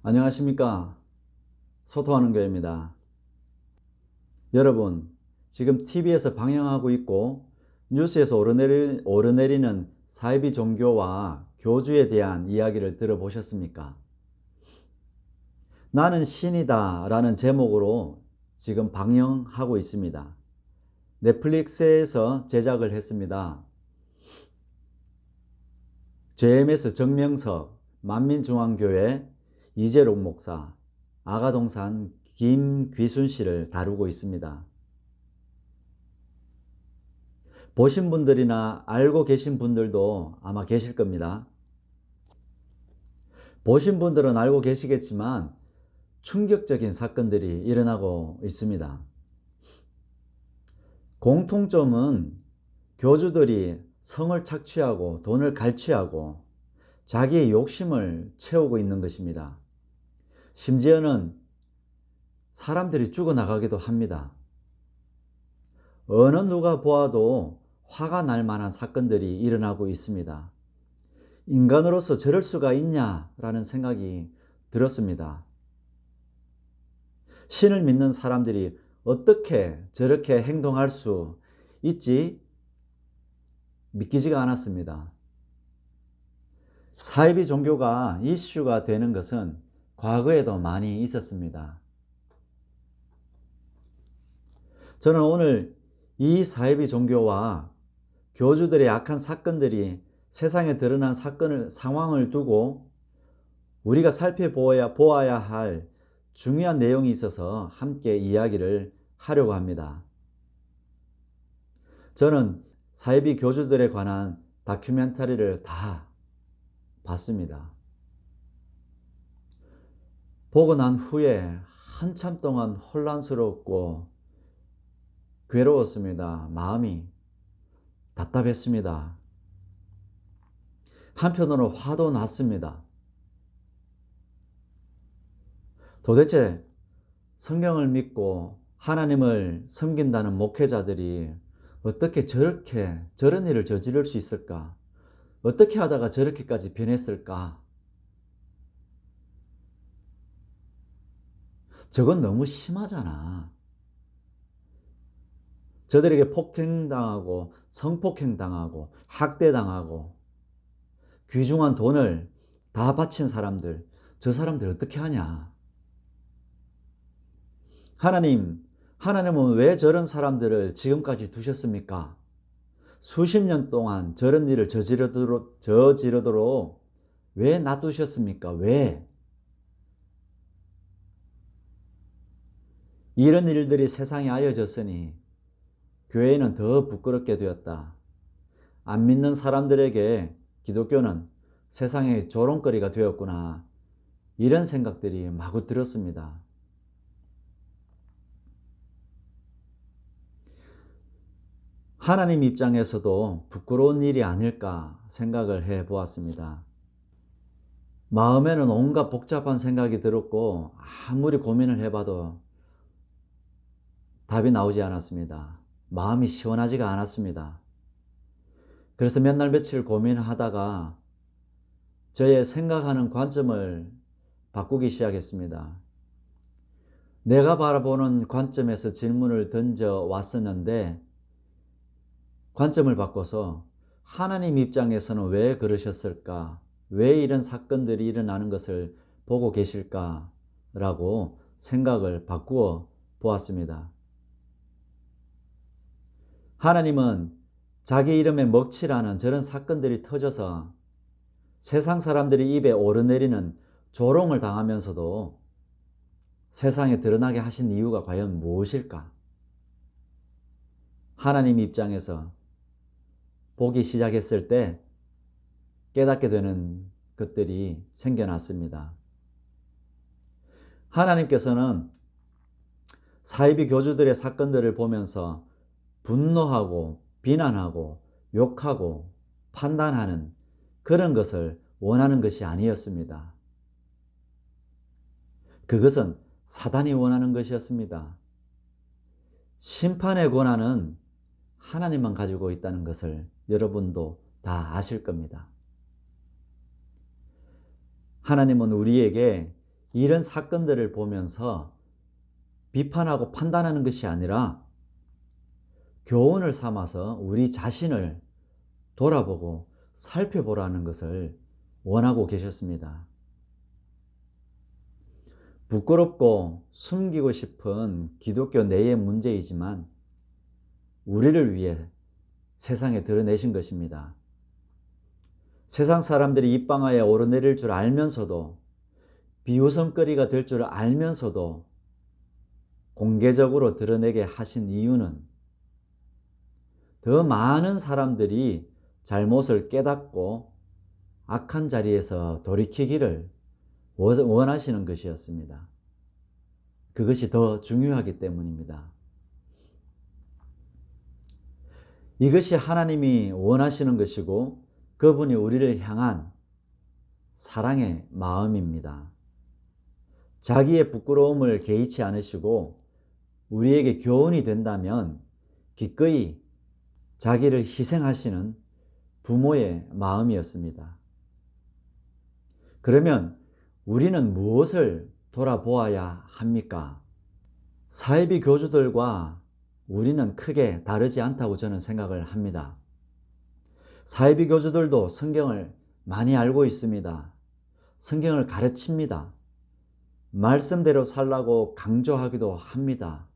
안녕하십니까. 소통하는 교회입니다. 여러분, 지금 TV에서 방영하고 있고 뉴스에서 오르내리는 사이비 종교와 교주에 대한 이야기를 들어보셨습니까? 나는 신이다 라는 제목으로 지금 방영하고 있습니다. 넷플릭스에서 제작을 했습니다. JMS 정명석 만민중앙교회 이재록 목사, 아가동산 김귀순 씨를 다루고 있습니다. 보신 분들이나 알고 계신 분들도 아마 계실 겁니다. 보신 분들은 알고 계시겠지만 충격적인 사건들이 일어나고 있습니다. 공통점은 교주들이 성을 착취하고 돈을 갈취하고 자기의 욕심을 채우고 있는 것입니다. 심지어는 사람들이 죽어나가기도 합니다. 어느 누가 보아도 화가 날 만한 사건들이 일어나고 있습니다. 인간으로서 저럴 수가 있냐라는 생각이 들었습니다. 신을 믿는 사람들이 어떻게 저렇게 행동할 수 있지? 믿기지가 않았습니다. 사이비 종교가 이슈가 되는 것은 과거에도 많이 있었습니다. 저는 오늘 이 사이비 종교와 교주들의 악한 사건들이 세상에 드러난 상황을 두고 우리가 살펴보아야 할 중요한 내용이 있어서 함께 이야기를 하려고 합니다. 저는 사이비 교주들에 관한 다큐멘터리를 다 봤습니다. 보고 난 후에 한참 동안 혼란스럽고 괴로웠습니다. 마음이 답답했습니다. 한편으로 화도 났습니다. 도대체 성경을 믿고 하나님을 섬긴다는 목회자들이 어떻게 저런 일을 저지를 수 있을까? 어떻게 하다가 저렇게까지 변했을까? 저건 너무 심하잖아. 저들에게 폭행당하고 성폭행당하고 학대당하고 귀중한 돈을 다 바친 사람들, 저 사람들 어떻게 하냐? 하나님은 왜 저런 사람들을 지금까지 두셨습니까? 수십 년 동안 저런 일을 저지르도록 왜 놔두셨습니까? 왜? 이런 일들이 세상에 알려졌으니 교회는 더 부끄럽게 되었다. 안 믿는 사람들에게 기독교는 세상의 조롱거리가 되었구나. 이런 생각들이 마구 들었습니다. 하나님 입장에서도 부끄러운 일이 아닐까 생각을 해 보았습니다. 마음에는 온갖 복잡한 생각이 들었고 아무리 고민을 해봐도 답이 나오지 않았습니다. 마음이 시원하지가 않았습니다. 그래서 몇 날 며칠 고민하다가 저의 생각하는 관점을 바꾸기 시작했습니다. 내가 바라보는 관점에서 질문을 던져 왔었는데 관점을 바꿔서 하나님 입장에서는 왜 그러셨을까? 왜 이런 사건들이 일어나는 것을 보고 계실까? 라고 생각을 바꾸어 보았습니다. 하나님은 자기 이름에 먹칠하는 저런 사건들이 터져서 세상 사람들이 입에 오르내리는 조롱을 당하면서도 세상에 드러나게 하신 이유가 과연 무엇일까? 하나님 입장에서 보기 시작했을 때 깨닫게 되는 것들이 생겨났습니다. 하나님께서는 사이비 교주들의 사건들을 보면서 분노하고 비난하고 욕하고 판단하는 그런 것을 원하는 것이 아니었습니다. 그것은 사단이 원하는 것이었습니다. 심판의 권한은 하나님만 가지고 있다는 것을 여러분도 다 아실 겁니다. 하나님은 우리에게 이런 사건들을 보면서 비판하고 판단하는 것이 아니라 교훈을 삼아서 우리 자신을 돌아보고 살펴보라는 것을 원하고 계셨습니다. 부끄럽고 숨기고 싶은 기독교 내의 문제이지만 우리를 위해 세상에 드러내신 것입니다. 세상 사람들이 입방아에 오르내릴 줄 알면서도, 비웃음거리가 될 줄 알면서도 공개적으로 드러내게 하신 이유는 더 많은 사람들이 잘못을 깨닫고 악한 자리에서 돌이키기를 원하시는 것이었습니다. 그것이 더 중요하기 때문입니다. 이것이 하나님이 원하시는 것이고 그분이 우리를 향한 사랑의 마음입니다. 자기의 부끄러움을 개의치 않으시고 우리에게 교훈이 된다면 기꺼이 자기를 희생하시는 부모의 마음이었습니다. 그러면 우리는 무엇을 돌아보아야 합니까? 사이비 교주들과 우리는 크게 다르지 않다고 저는 생각을 합니다. 사이비 교주들도 성경을 많이 알고 있습니다. 성경을 가르칩니다. 말씀대로 살라고 강조하기도 합니다.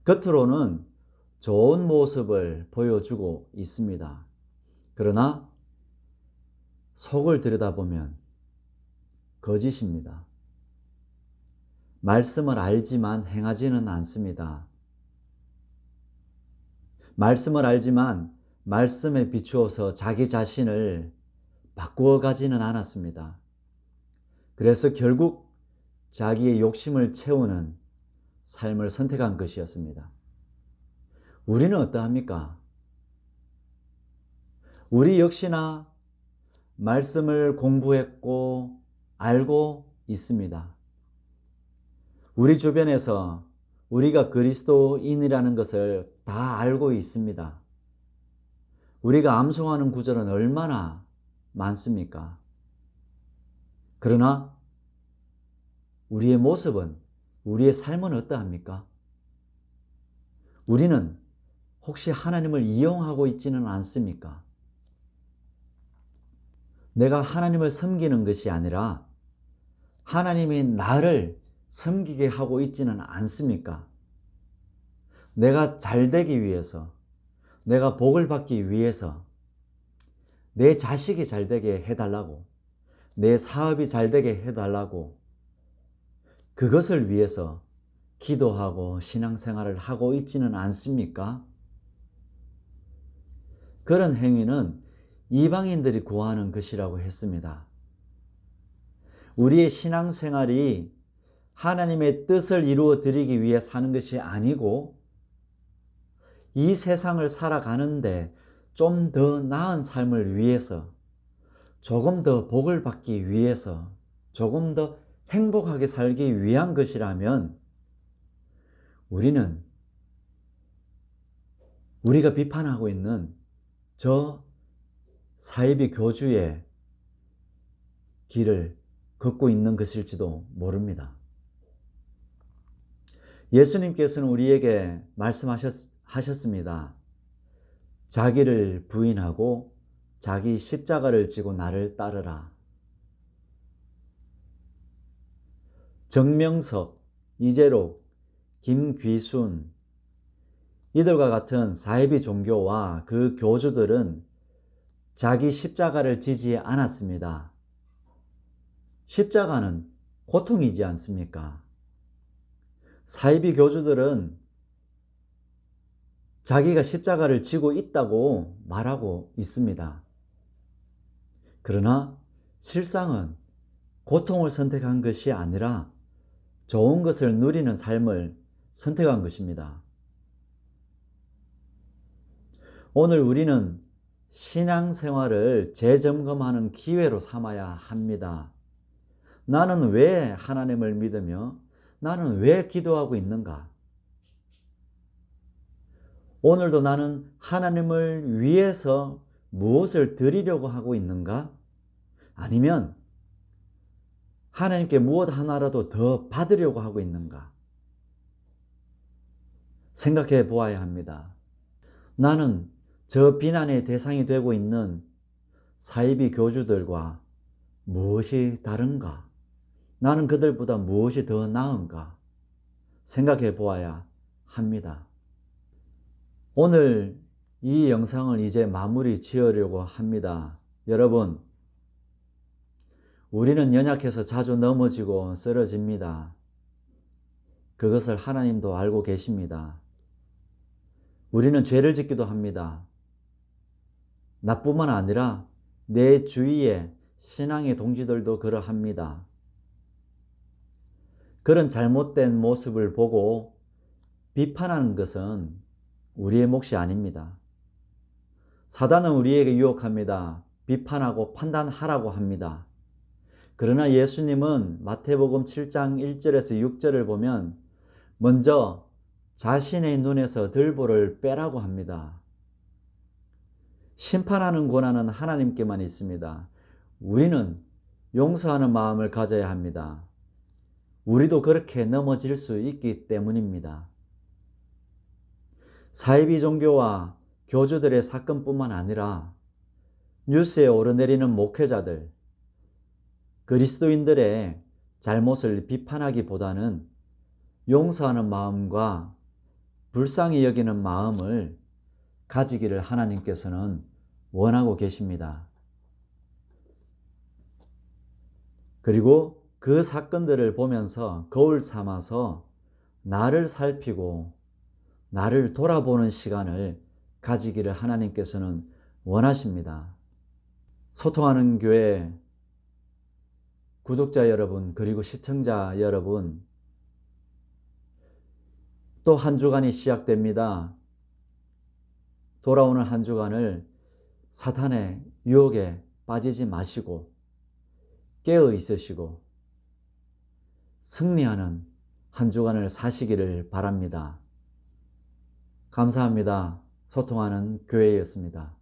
겉으로는 좋은 모습을 보여주고 있습니다. 그러나 속을 들여다보면 거짓입니다. 말씀을 알지만 행하지는 않습니다. 말씀을 알지만 말씀에 비추어서 자기 자신을 바꾸어 가지는 않았습니다. 그래서 결국 자기의 욕심을 채우는 삶을 선택한 것이었습니다. 우리는 어떠합니까? 우리 역시나 말씀을 공부했고 알고 있습니다. 우리 주변에서 우리가 그리스도인이라는 것을 다 알고 있습니다. 우리가 암송하는 구절은 얼마나 많습니까? 그러나 우리의 모습은, 우리의 삶은 어떠합니까? 우리는 혹시 하나님을 이용하고 있지는 않습니까? 내가 하나님을 섬기는 것이 아니라 하나님이 나를 섬기게 하고 있지는 않습니까? 내가 잘되기 위해서, 내가 복을 받기 위해서, 내 자식이 잘되게 해달라고, 내 사업이 잘되게 해달라고, 그것을 위해서 기도하고 신앙생활을 하고 있지는 않습니까? 그런 행위는 이방인들이 구하는 것이라고 했습니다. 우리의 신앙생활이 하나님의 뜻을 이루어 드리기 위해 사는 것이 아니고 이 세상을 살아가는데 좀 더 나은 삶을 위해서, 조금 더 복을 받기 위해서, 조금 더 행복하게 살기 위한 것이라면 우리는 우리가 비판하고 있는 저 사이비 교주의 길을 걷고 있는 것일지도 모릅니다. 예수님께서는 우리에게 말씀하셨습니다. 자기를 부인하고 자기 십자가를 지고 나를 따르라. 정명석, 이재록, 김귀순, 이들과 같은 사이비 종교와 그 교주들은 자기 십자가를 지지 않았습니다. 십자가는 고통이지 않습니까? 사이비 교주들은 자기가 십자가를 지고 있다고 말하고 있습니다. 그러나 실상은 고통을 선택한 것이 아니라 좋은 것을 누리는 삶을 선택한 것입니다. 오늘 우리는 신앙생활을 재점검하는 기회로 삼아야 합니다. 나는 왜 하나님을 믿으며 나는 왜 기도하고 있는가? 오늘도 나는 하나님을 위해서 무엇을 드리려고 하고 있는가? 아니면 하나님께 무엇 하나라도 더 받으려고 하고 있는가? 생각해 보아야 합니다. 나는 저 비난의 대상이 되고 있는 사이비 교주들과 무엇이 다른가? 나는 그들보다 무엇이 더 나은가? 생각해 보아야 합니다. 오늘 이 영상을 이제 마무리 지으려고 합니다. 여러분, 우리는 연약해서 자주 넘어지고 쓰러집니다. 그것을 하나님도 알고 계십니다. 우리는 죄를 짓기도 합니다. 나뿐만 아니라 내 주위에 신앙의 동지들도 그러합니다. 그런 잘못된 모습을 보고 비판하는 것은 우리의 몫이 아닙니다. 사단은 우리에게 유혹합니다. 비판하고 판단하라고 합니다. 그러나 예수님은 마태복음 7장 1절에서 6절을 보면 먼저 자신의 눈에서 들보를 빼라고 합니다. 심판하는 권한은 하나님께만 있습니다. 우리는 용서하는 마음을 가져야 합니다. 우리도 그렇게 넘어질 수 있기 때문입니다. 사이비 종교와 교주들의 사건뿐만 아니라 뉴스에 오르내리는 목회자들, 그리스도인들의 잘못을 비판하기보다는 용서하는 마음과 불쌍히 여기는 마음을 가지기를 하나님께서는 원하고 계십니다. 그리고 그 사건들을 보면서 거울 삼아서 나를 살피고 나를 돌아보는 시간을 가지기를 하나님께서는 원하십니다. 소통하는 교회 구독자 여러분, 그리고 시청자 여러분, 또 한 주간이 시작됩니다. 돌아오는 한 주간을 사탄의 유혹에 빠지지 마시고 깨어 있으시고 승리하는 한 주간을 사시기를 바랍니다. 감사합니다. 소통하는 교회였습니다.